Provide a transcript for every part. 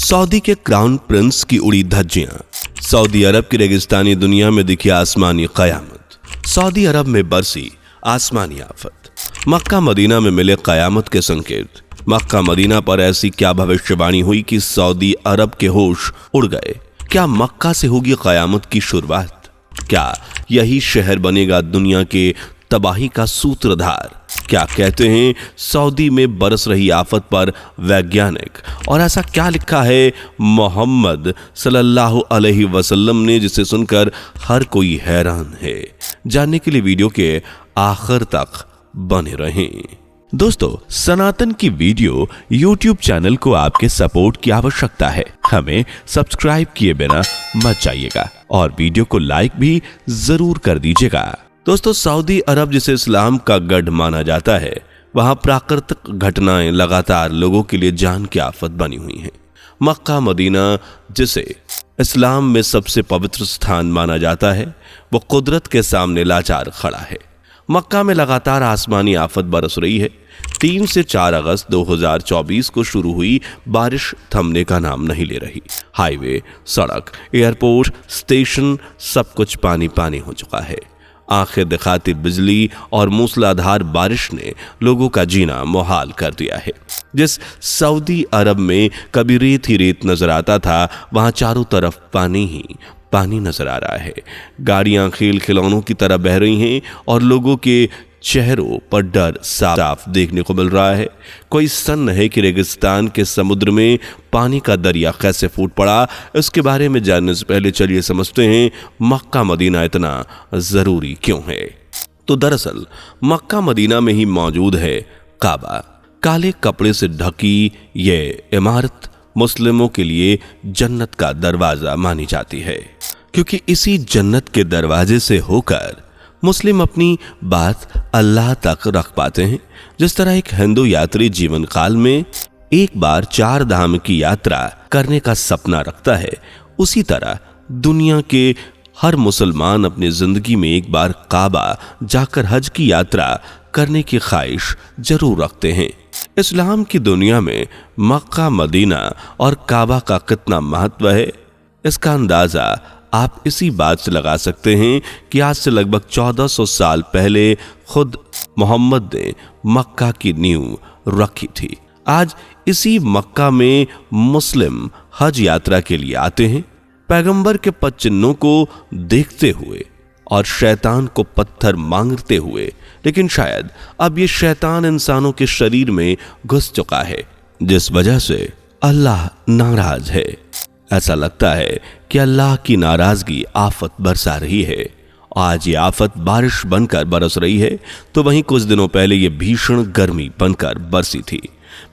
Saudi के crown Prince की उड़ी धज्जियां, सऊदी अरब की रेगिस्तानी दुनिया में दिखी आसमानी कयामत, सऊदी अरब में बरसी आसमानी आफत, मक्का मदीना में मिले कयामत के संकेत। मक्का मदीना पर ऐसी क्या भविष्यवाणी हुई कि सऊदी अरब के होश उड़ गए। क्या मक्का से होगी कयामत की शुरुआत? क्या यही शहर बनेगा दुनिया के तबाही का सूत्रधार? क्या कहते हैं सऊदी में बरस रही आफत पर वैज्ञानिक, और ऐसा क्या लिखा है मोहम्मद सल्लल्लाहु अलैहि वसल्लम ने जिसे सुनकर हर कोई हैरान है? जानने के लिए वीडियो के आखिर तक बने रहें। दोस्तों, सनातन की वीडियो YouTube चैनल को आपके सपोर्ट की आवश्यकता है। हमें सब्सक्राइब किए बिना मत जाइएगा और वीडियो को लाइक भी जरूर कर दीजिएगा। दोस्तों, सऊदी अरब जिसे इस्लाम का गढ़ माना जाता है, वहां प्राकृतिक घटनाएं लगातार लोगों के लिए जान की आफत बनी हुई हैं। मक्का मदीना जिसे इस्लाम में सबसे पवित्र स्थान माना जाता है, वो कुदरत के सामने लाचार खड़ा है। मक्का में लगातार आसमानी आफत बरस रही है। 3 से 4 अगस्त 2024 को शुरू हुई बारिश थमने का नाम नहीं ले रही। हाईवे, सड़क, एयरपोर्ट, स्टेशन, सब कुछ पानी पानी हो चुका है। आंखें दिखाती बिजली और मूसलाधार बारिश ने लोगों का जीना मुहाल कर दिया है। जिस सऊदी अरब में कभी रेत ही रेत नजर आता था, वहां चारों तरफ पानी ही पानी नजर आ रहा है। गाड़ियां खेल खिलौनों की तरह बह रही हैं और लोगों के चेहरों पर डर साफ देखने को मिल रहा है। कोई सन है कि रेगिस्तान के समुद्र में पानी का दरिया कैसे फूट पड़ा। इसके बारे में जानने से पहले चलिए समझते हैं मक्का मदीना इतना जरूरी क्यों है। तो दरअसल मक्का मदीना में ही मौजूद है काबा। काले कपड़े से ढकी ये इमारत मुस्लिमों के लिए जन्नत का दरवाजा मानी जाती है, क्योंकि इसी जन्नत के दरवाजे से होकर मुस्लिम अपनी बात अल्लाह तक रख पाते हैं। जिस तरह एक हिंदू यात्री जीवन काल में एक बार 4 धाम की यात्रा करने का सपना रखता है, उसी तरह दुनिया के हर मुसलमान अपनी जिंदगी में एक बार काबा जाकर हज की यात्रा करने की ख्वाहिश जरूर रखते हैं। इस्लाम की दुनिया में मक्का मदीना और काबा का कितना महत्व है, इसका अंदाजा आप इसी बात से लगा सकते हैं कि आज से लगभग 1400 साल पहले खुद मोहम्मद ने मक्का की नींव रखी थी। आज इसी मक्का में मुस्लिम हज यात्रा के लिए आते हैं, पैगंबर के पद चिन्हों को देखते हुए और शैतान को पत्थर मांगते हुए। लेकिन शायद अब ये शैतान इंसानों के शरीर में घुस चुका है, जिस वजह से अल्लाह नाराज है। ऐसा लगता है कि अल्लाह की नाराजगी आफत बरसा रही है। आज ये आफत बारिश बनकर बरस रही है, तो वहीं कुछ दिनों पहले ये भीषण गर्मी बनकर बरसी थी।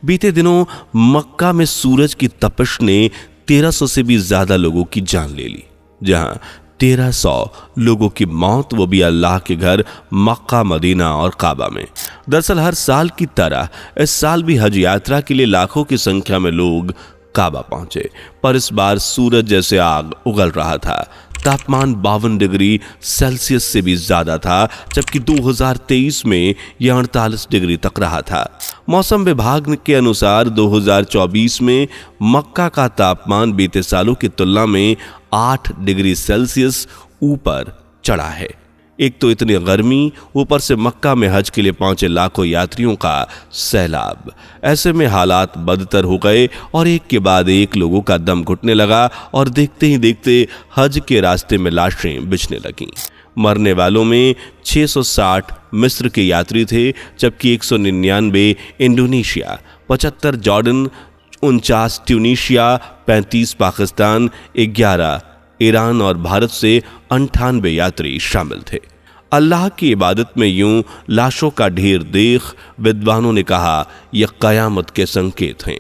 बीते दिनों मक्का में सूरज की तपिश ने 1300 से भी ज्यादा लोगों की जान ले ली, जहां 1300 लोगों की मौत, वो भी अल्लाह के घर मक्का मदीना और काबा में। दरअसल हर साल की तरह इस साल भी हज यात्रा के लिए लाखों की संख्या में लोग काबा पहुंचे, पर इस बार सूरज जैसे आग उगल रहा था। तापमान 52 डिग्री सेल्सियस से भी ज्यादा था, जबकि 2023 में यह 48 डिग्री तक रहा था। मौसम विभाग के अनुसार 2024 में मक्का का तापमान बीते सालों की तुलना में 8 डिग्री सेल्सियस ऊपर चढ़ा है। एक तो इतनी गर्मी, ऊपर से मक्का में हज के लिए पहुंचे लाखों यात्रियों का सैलाब। ऐसे में हालात बदतर हो गए और एक के बाद एक लोगों का दम घुटने लगा और देखते ही देखते हज के रास्ते में लाशें बिछने लगीं। मरने वालों में 660 मिस्र के यात्री थे, जबकि 199 Indonesia, 75 Jordan, 49 Tunisia, 35 Pakistan, 11 Iran और भारत से 98 यात्री शामिल थे। अल्लाह की इबादत में यूं लाशों का ढेर देख विद्वानों ने कहा यह कयामत के संकेत हैं।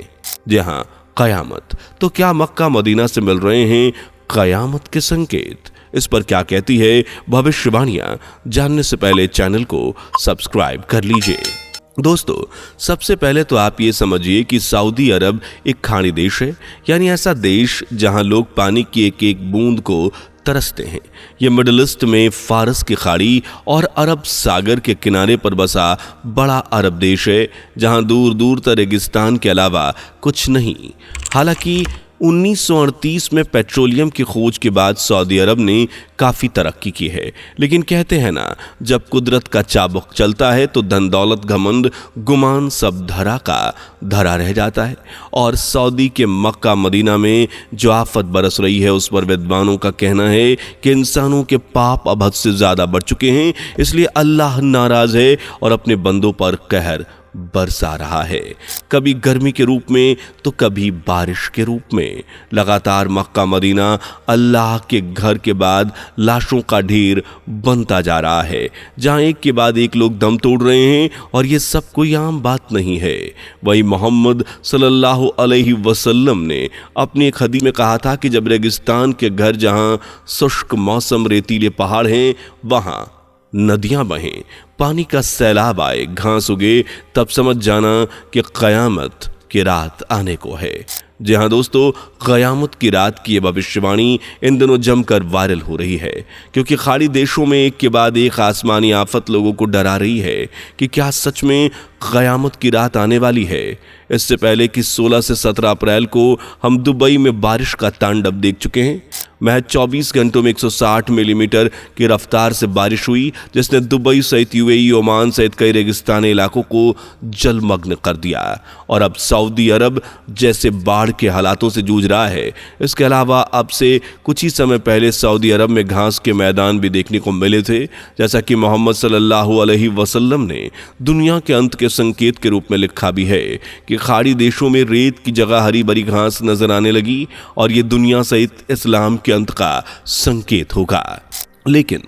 जी हां, कयामत। तो क्या मक्का मदीना से मिल रहे हैं कयामत के संकेत? इस पर क्या कहती है भविष्यवाणियां? जानने से पहले चैनल को सब्सक्राइब कर लीजिए। दोस्तों, सबसे पहले तो आप ये समझिए कि सऊदी अरब एक खाड़ी देश है, यानी ऐसा देश जहां लोग पानी की एक एक बूंद को तरसते हैं। ये मिडिल ईस्ट में फारस की खाड़ी और अरब सागर के किनारे पर बसा बड़ा अरब देश है, जहां दूर दूर तक रेगिस्तान के अलावा कुछ नहीं। हालांकि 1938 में पेट्रोलियम की खोज के बाद सऊदी अरब ने काफ़ी तरक्की की है, लेकिन कहते हैं ना, जब कुदरत का चाबुक चलता है तो धन दौलत घमंड गुमान सब धरा का धरा रह जाता है। और सऊदी के मक्का मदीना में जो आफत बरस रही है उस पर विद्वानों का कहना है कि इंसानों के पाप अब हद से ज़्यादा बढ़ चुके हैं, इसलिए अल्लाह नाराज़ है और अपने बंदों पर कहर बरसा रहा है, कभी गर्मी के रूप में तो कभी बारिश के रूप में। लगातार मक्का मदीना अल्लाह के घर के बाद लाशों का ढेर बनता जा रहा है, जहां एक के बाद एक लोग दम तोड़ रहे हैं, और ये सब कोई आम बात नहीं है। वही मोहम्मद सल्लल्लाहु अलैहि वसल्लम ने अपनी एक हदीस में कहा था कि जब रेगिस्तान के घर जहां शुष्क मौसम, रेतीले पहाड़ हैं, वहां नदियां बहें, पानी का सैलाब आए, घास उगे, तब समझ जाना कि क़यामत की रात आने को है। जी हाँ दोस्तों, क़यामत की रात की ये भविष्यवाणी इन दिनों जमकर वायरल हो रही है, क्योंकि खाड़ी देशों में एक के बाद एक आसमानी आफत लोगों को डरा रही है कि क्या सच में क़यामत की रात आने वाली है। इससे पहले कि 16 से 17 अप्रैल को हम दुबई में बारिश का तांडव देख चुके हैं। महज 24 घंटों में 160 मिलीमीटर की रफ्तार से बारिश हुई, जिसने दुबई सहित यूएई, ओमान सहित कई रेगिस्तानी इलाकों को जलमग्न कर दिया। और अब सऊदी अरब जैसे बाढ़ के हालातों से जूझ रहा है। इसके अलावा अब से कुछ ही समय पहले सऊदी अरब में घास के मैदान भी देखने को मिले थे, जैसा कि मोहम्मद सल्लल्लाहु अलैहि वसल्लम ने दुनिया के अंत के संकेत के रूप में लिखा भी है कि खाड़ी देशों में रेत की जगह हरी भरी घास नजर आने लगी, और ये दुनिया सहित इस्लाम के अंत का संकेत होगा। लेकिन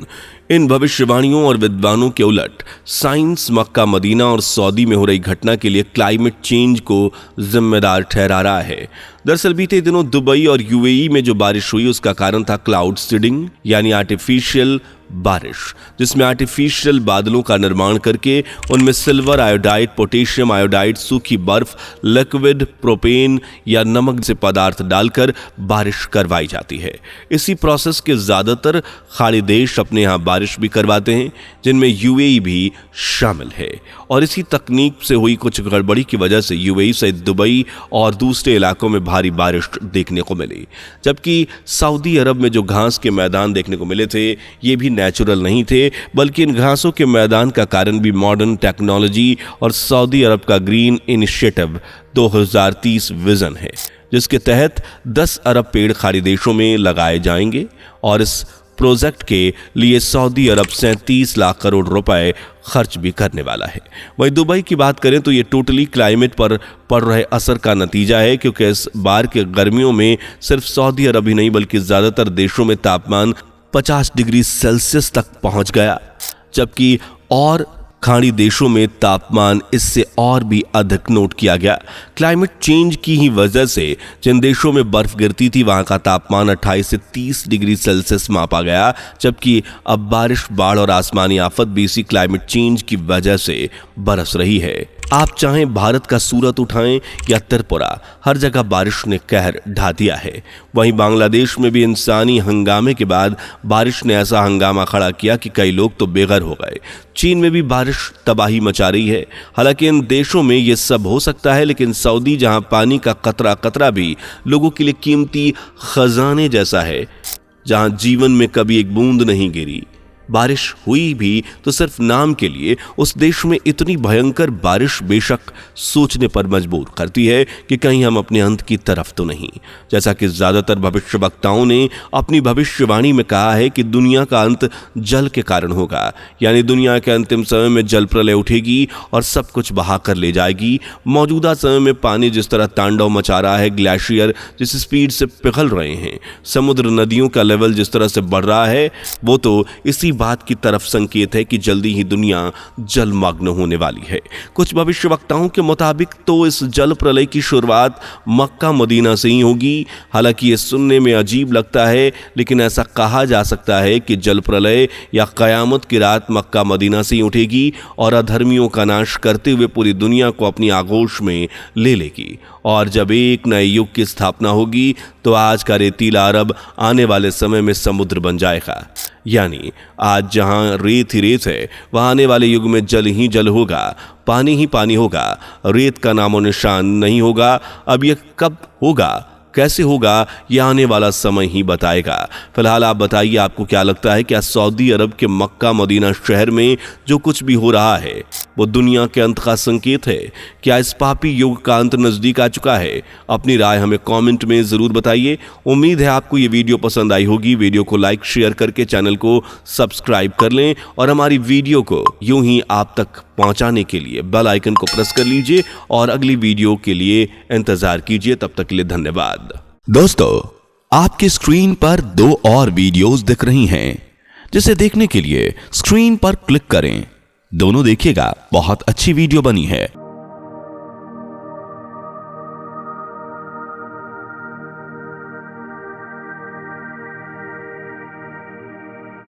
इन भविष्यवाणियों और विद्वानों के उलट साइंस मक्का मदीना और सऊदी में हो रही घटना के लिए क्लाइमेट चेंज को जिम्मेदार ठहरा रहा है। दरअसल बीते दिनों दुबई और यूएई में जो बारिश हुई उसका कारण था क्लाउड सीडिंग, यानी आर्टिफिशियल बारिश, जिसमें आर्टिफिशियल बादलों का निर्माण करके उनमें सिल्वर आयोडाइड, पोटेशियम आयोडाइड, सूखी बर्फ, लिक्विड प्रोपेन या नमक से पदार्थ डालकर बारिश करवाई जाती है। इसी प्रोसेस के ज्यादातर खाड़ी देश अपने यहाँ बारिश भी करवाते हैं, जिनमें यूएई भी शामिल है। और इसी तकनीक से हुई कुछ गड़बड़ी की वजह से यूएई सहित दुबई और दूसरे इलाकों में भारी बारिश देखने को मिली। जबकि सऊदी अरब में जो घास के मैदान देखने को मिले थे ये भी नेचुरल नहीं थे, बल्कि इन घासों के मैदान का कारण भी मॉडर्न टेक्नोलॉजी और सऊदी अरब का ग्रीन इनिशिएटिव 2030 विजन है, जिसके तहत 10 अरब पेड़ खाड़ी देशों में लगाए जाएंगे। और इस प्रोजेक्ट के लिए सऊदी अरब 37 लाख करोड़ रुपए खर्च भी करने वाला है। वहीं दुबई की बात करें तो ये टोटली क्लाइमेट पर पड़ रहे असर का नतीजा है, क्योंकि इस बार के गर्मियों में सिर्फ सऊदी अरब ही नहीं बल्कि ज्यादातर देशों में तापमान 50 डिग्री सेल्सियस तक पहुंच गया, जबकि और खाड़ी देशों में तापमान इससे और भी अधिक नोट किया गया। क्लाइमेट चेंज की ही वजह से जिन देशों में बर्फ गिरती थी वहां का तापमान 28 से 30 डिग्री सेल्सियस मापा गया, जबकि अब बारिश, बाढ़ और आसमानी आफत भी इसी क्लाइमेट चेंज की वजह से बरस रही है। आप चाहें भारत का सूरत उठाएं या त्रिपुरा, हर जगह बारिश ने कहर ढा दिया है। वहीं बांग्लादेश में भी इंसानी हंगामे के बाद बारिश ने ऐसा हंगामा खड़ा किया कि कई लोग तो बेघर हो गए। चीन में भी बारिश तबाही मचा रही है। हालांकि इन देशों में ये सब हो सकता है, लेकिन सऊदी जहां पानी का कतरा कतरा भी लोगों के लिए कीमती खजाने जैसा है, जहां जीवन में कभी एक बूंद नहीं गिरी, बारिश हुई भी तो सिर्फ नाम के लिए, उस देश में इतनी भयंकर बारिश बेशक सोचने पर मजबूर करती है कि कहीं हम अपने अंत की तरफ तो नहीं। जैसा कि ज्यादातर भविष्यवक्ताओं ने अपनी भविष्यवाणी में कहा है कि दुनिया का अंत जल के कारण होगा, यानी दुनिया के अंतिम समय में जल प्रलय उठेगी और सब कुछ बहा कर ले जाएगी। मौजूदा समय में पानी जिस तरह तांडव मचा रहा है, ग्लेशियर जिस स्पीड से पिघल रहे हैं, समुद्र नदियों का लेवल जिस तरह से बढ़ रहा है, वो तो इसी बात की तरफ संकेत है कि जल्दी ही दुनिया जलमग्न होने वाली है। कुछ भविष्यवक्ताओं के मुताबिक तो इस जल प्रलय की शुरुआत मक्का मदीना से ही होगी। हालांकि ये सुनने में अजीब लगता है, लेकिन ऐसा कहा जा सकता है कि जल प्रलय या कयामत की रात मक्का मदीना से ही उठेगी और अधर्मियों का नाश करते हुए पूरी दुनिया को अपनी आगोश में ले लेगी। और जब एक नए युग की स्थापना होगी तो आज का रेतीला अरब आने वाले समय में समुद्र बन जाएगा। यानी आज जहां रेत ही रेत है, वहां आने वाले युग में जल ही जल होगा, पानी ही पानी होगा, रेत का नामो निशान नहीं होगा। अब यह कब होगा, कैसे होगा यह आने वाला समय ही बताएगा। फिलहाल आप बताइए, आपको क्या लगता है, क्या सऊदी अरब के मक्का मदीना शहर में जो कुछ भी हो रहा है वो दुनिया के अंत का संकेत है? क्या इस पापी युग का अंत नजदीक आ चुका है? अपनी राय हमें कमेंट में जरूर बताइए। उम्मीद है आपको ये वीडियो पसंद आई होगी। वीडियो को लाइक शेयर करके चैनल को सब्सक्राइब कर लें और हमारी वीडियो को यूं ही आप तक पहुंचाने के लिए बेल आइकन को प्रेस कर लीजिए और अगली वीडियो के लिए इंतजार कीजिए। तब तक के लिए धन्यवाद। दोस्तों, आपकी स्क्रीन पर 2 और वीडियोस दिख रही हैं, जिसे देखने के लिए स्क्रीन पर क्लिक करें। दोनों देखिएगा, बहुत अच्छी वीडियो बनी है।